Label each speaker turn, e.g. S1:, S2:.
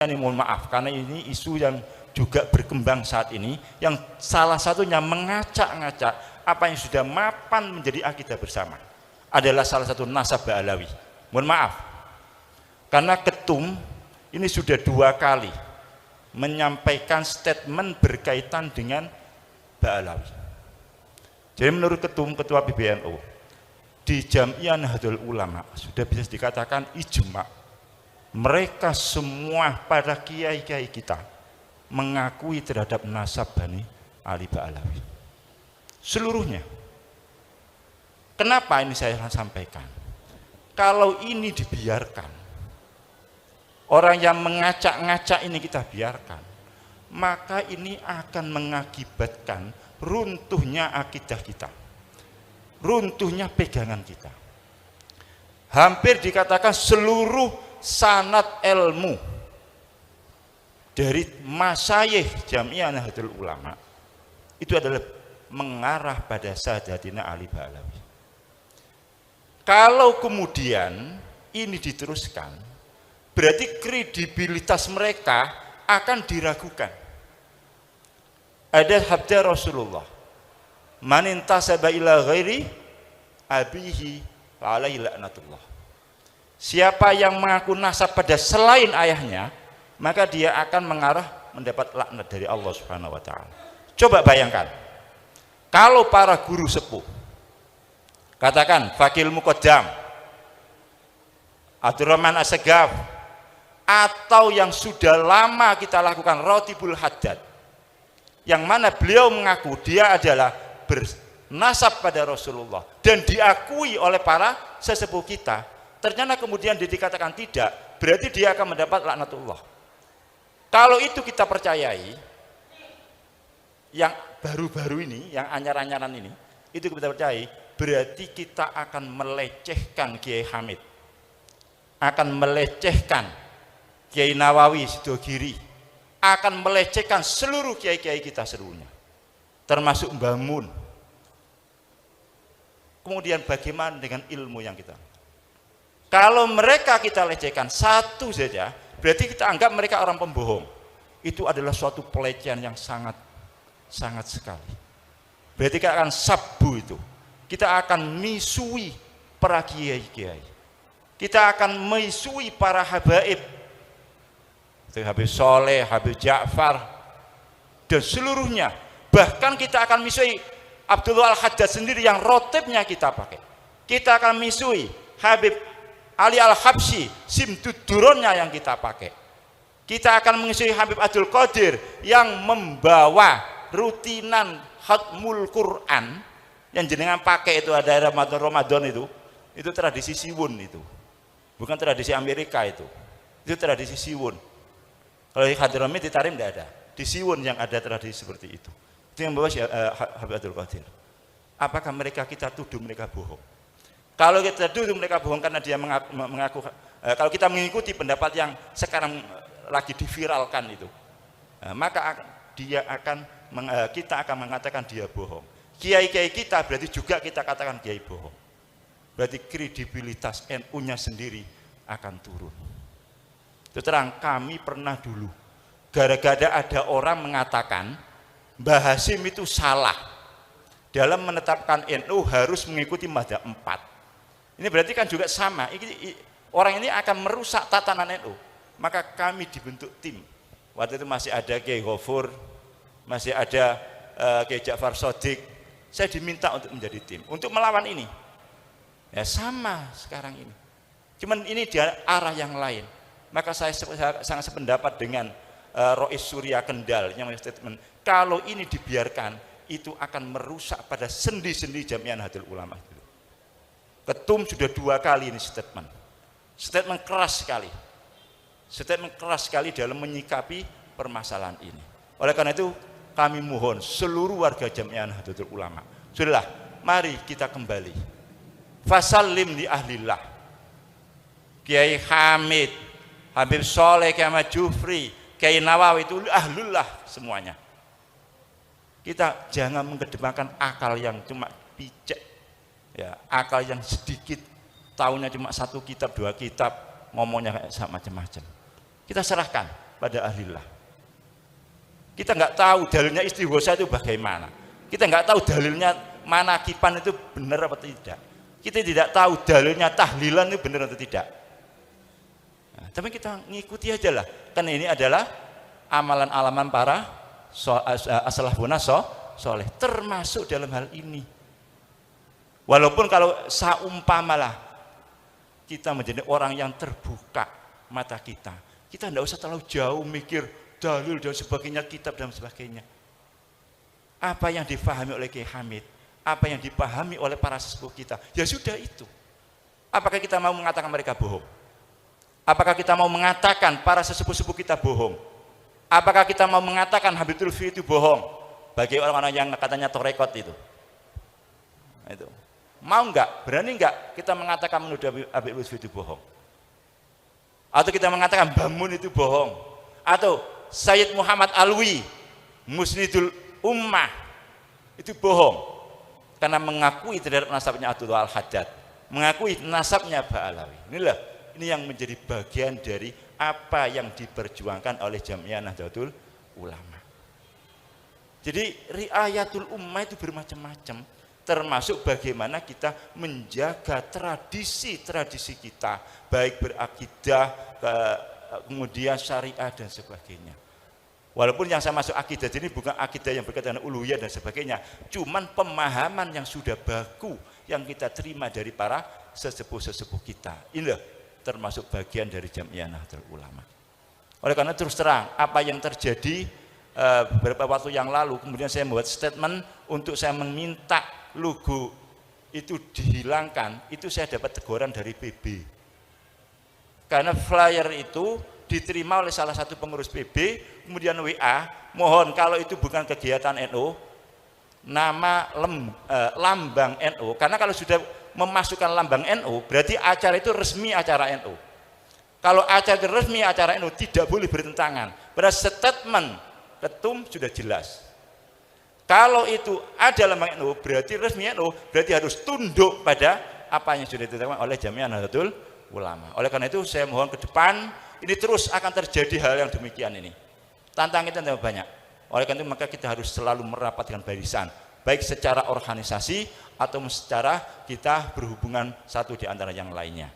S1: ini mohon maaf karena ini isu yang juga berkembang saat ini, yang salah satunya mengacak-ngacak apa yang sudah mapan menjadi akidah bersama adalah salah satu nasab Ba'alawi. Mohon maaf karena ketum ini sudah 2 kali menyampaikan statement berkaitan dengan Ba'alawi. Jadi menurut ketua PBNU di Jamiah Nahdlatul Ulama sudah bisa dikatakan ijma, mereka semua para kiai-kiai kita mengakui terhadap nasab Bani Ali Ba'alawi seluruhnya. Kenapa ini saya sampaikan? Kalau ini dibiarkan, orang yang mengacak-ngacak ini kita biarkan, maka ini akan mengakibatkan runtuhnya akidah kita, runtuhnya pegangan kita. Hampir dikatakan seluruh sanad ilmu dari masyayikh Jamiah Nahdlatul Ulama itu adalah mengarah pada Sadatina Ali Ba'alawi. Kalau kemudian ini diteruskan, berarti kredibilitas mereka akan diragukan. Ada sabda Rasulullah, man intasaba ila ghairi abihi fa alaihi laknatullah. Siapa yang mengaku nasab pada selain ayahnya, maka dia akan mengarah mendapat laknat dari Allah Subhanahu wa taala. Coba bayangkan, kalau para guru sepuh, katakan Fakil Muqaddam, Abdurrahman As-Segaf, atau yang sudah lama kita lakukan Rotibul Haddad, yang mana beliau mengaku dia adalah bernasab pada Rasulullah dan diakui oleh para sesepuh kita, ternyata kemudian dikatakan tidak, berarti dia akan mendapat laknatullah. Kalau itu kita percayai, yang baru-baru ini, yang anyar-anyaran ini, itu kita percayai, berarti kita akan melecehkan Kiai Hamid, akan melecehkan Kiai Nawawi Sidogiri, akan melecehkan seluruh kiai-kiai kita seluruhnya, termasuk Mbah Mun. Kemudian bagaimana dengan ilmu yang kita? Kalau mereka kita lecehkan satu saja, berarti kita anggap mereka orang pembohong. Itu adalah suatu pelecehan yang sangat sekali. Berarti kita akan sabbu itu. Kita akan misui para kiai-kiai. Kita akan misui para habaib. Habib Soleh, Habib Ja'far, dan seluruhnya. Bahkan kita akan misui Abdullah Al-Haddad sendiri yang rotibnya kita pakai. Kita akan misui Habib Ali Al-Habsyi, simtuduronnya yang kita pakai. Kita akan mengisi Habib Abdul Qadir yang membawa rutinan khatmul Quran yang jenengan pakai itu ada Ramadan itu tradisi Siwun itu. Bukan tradisi Amerika itu. Itu tradisi Siwun. Kalau di Hadramit di Tarim tidak ada. Di Siwun yang ada tradisi seperti itu. Itu yang membawa Habib Abdul Qadir. Apakah mereka kita tuduh mereka bohong? Kalau kita tuduh mereka bohong karena dia mengaku, kalau kita mengikuti pendapat yang sekarang lagi diviralkan itu, maka kita akan mengatakan dia bohong. Kiai-kiai kita berarti juga kita katakan kiai bohong. Berarti kredibilitas NU-nya sendiri akan turun. Itu terang, kami pernah dulu gara-gara ada orang mengatakan Mbah Hasyim itu salah dalam menetapkan NU harus mengikuti mazhab 4. Ini berarti kan juga sama, orang ini akan merusak tatanan NU. Maka kami dibentuk tim. Waktu itu masih ada Kiai Ghafur, masih ada Kiai Ja'far Shadiq. Saya diminta untuk menjadi tim untuk melawan ini. Ya sama sekarang ini. Cuman ini dia arah yang lain. Maka saya sangat sependapat dengan Rois Surya Kendal yang statement, kalau ini dibiarkan itu akan merusak pada sendi-sendi Jamiah Nahdlatul Ulama. Ketum sudah 2 kali ini statement keras sekali dalam menyikapi permasalahan ini. Oleh karena itu kami mohon seluruh warga Jamiah Nahdlatul Ulama, sudahlah, mari kita kembali fasallim li ahlillah, Kiai Hamid, Habib Soleh, Kiai Ahmad Jufri, Kiai Nawawi itu ahlullah semuanya. Kita jangan mengedepankan akal yang cuma picek, ya, akal yang sedikit, tahunya cuma 1 kitab 2 kitab, ngomongnya kayak macam-macam. Kita serahkan pada ahlillah. Kita nggak tahu dalilnya istighosa itu bagaimana. Kita nggak tahu dalilnya manakipan itu benar apa tidak. Kita tidak tahu dalilnya tahlilan itu benar atau tidak. Nah, tapi kita ngikuti aja lah. Karena ini adalah amalan-alaman para as-salafun soleh, termasuk dalam hal ini. Walaupun kalau saumpamalah kita menjadi orang yang terbuka mata kita tidak usah terlalu jauh mikir dalil dan sebagainya, kitab dan sebagainya. Apa yang dipahami oleh Kiai Hamid, apa yang dipahami oleh para sesepuh kita, ya sudah itu. Apakah kita mau mengatakan mereka bohong? Apakah kita mau mengatakan para sesepuh-sepuh kita bohong? Apakah kita mau mengatakan Habib Lutfi itu bohong? Bagi orang-orang yang katanya torekot itu. Mau enggak? Berani enggak kita mengatakan menuduh Habib Lutfi itu bohong? Atau kita mengatakan Bamun itu bohong? Atau Sayyid Muhammad Alwi, Musnidul Ummah itu bohong? Karena mengakui terhadap nasabnya Abdullah Al-Haddad, mengakui nasabnya Ba'alawi. Ini yang menjadi bagian dari apa yang diperjuangkan oleh Jamiah Nahdlatul Ulama. Jadi riayatul ummah itu bermacam-macam, termasuk bagaimana kita menjaga tradisi-tradisi kita, baik berakidah, kemudian syariah dan sebagainya. Walaupun yang saya masuk akidah ini bukan akidah yang berkaitan dengan uluhiyah dan sebagainya, cuman pemahaman yang sudah baku yang kita terima dari para sesepuh-sesepuh kita. Inilah termasuk bagian dari Jamiah Nahdlatul Ulama. Oleh karena terus terang, apa yang terjadi beberapa waktu yang lalu, kemudian saya membuat statement untuk saya meminta logo itu dihilangkan, itu saya dapat teguran dari PB. Karena flyer itu diterima oleh salah satu pengurus PB, kemudian WA, mohon kalau itu bukan kegiatan NU, nama lambang NU, karena kalau sudah memasukkan lambang NU, berarti acara itu resmi acara NU. Kalau acara itu resmi acara NU, tidak boleh bertentangan. Berarti statement ketum sudah jelas. Kalau itu ada lambang NU, berarti resmi NU, berarti harus tunduk pada apa yang sudah ditetapkan oleh Jamiah Nahdlatul Ulama. Oleh karena itu saya mohon ke depan, ini terus akan terjadi hal yang demikian ini. Tantangan kita tambah banyak. Oleh karena itu maka kita harus selalu merapat dengan barisan, baik secara organisasi atau secara kita berhubungan satu di antara yang lainnya.